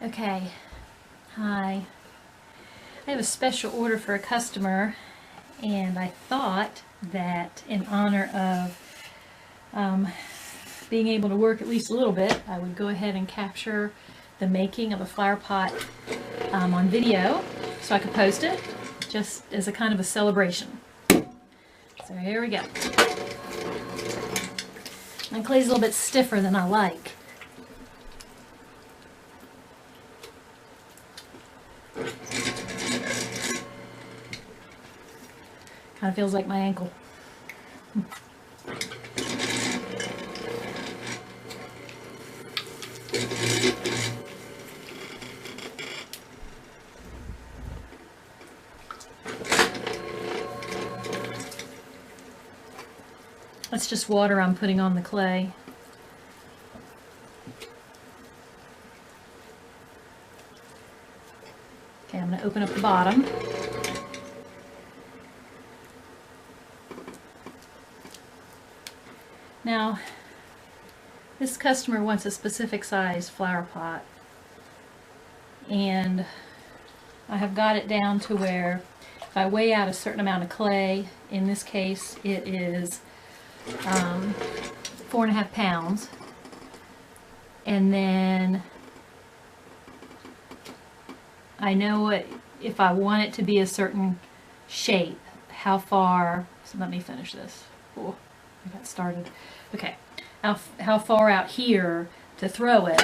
Okay, hi. I have a special order for a customer, and I thought that in honor of being able to work at least a little bit, I would go ahead and capture the making of a flower pot on video so I could post it just as a kind of a celebration. So here we go. My clay's a little bit stiffer than I like. Kind of feels like my ankle. That's just water I'm putting on the clay. Okay, I'm going to open up the bottom. Now, this customer wants a specific size flower pot, and I have got it down to where if I weigh out a certain amount of clay, in this case it is 4.5 pounds, and then I know if I want it to be a certain shape, how far, so let me finish this. Oh, I got started. Okay, how far out here to throw it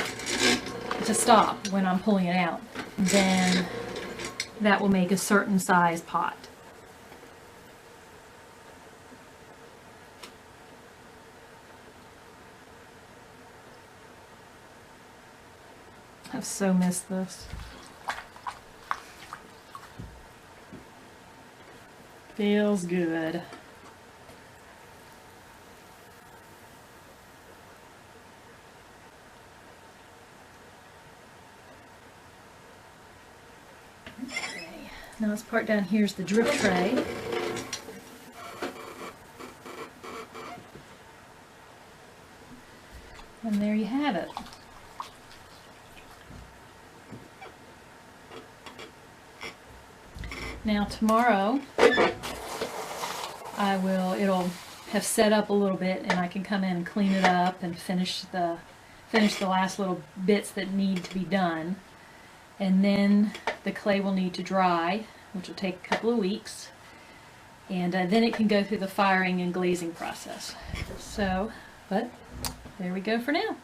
to stop when I'm pulling it out. Then that will make a certain size pot. I've so missed this. Feels good. Okay. Now this part down here is the drip tray. And there you have it. Now tomorrow it'll have set up a little bit, and I can come in and clean it up and finish the last little bits that need to be done. And then the clay will need to dry, which will take a couple of weeks, and then it can go through the firing and glazing process. So, but there we go for now.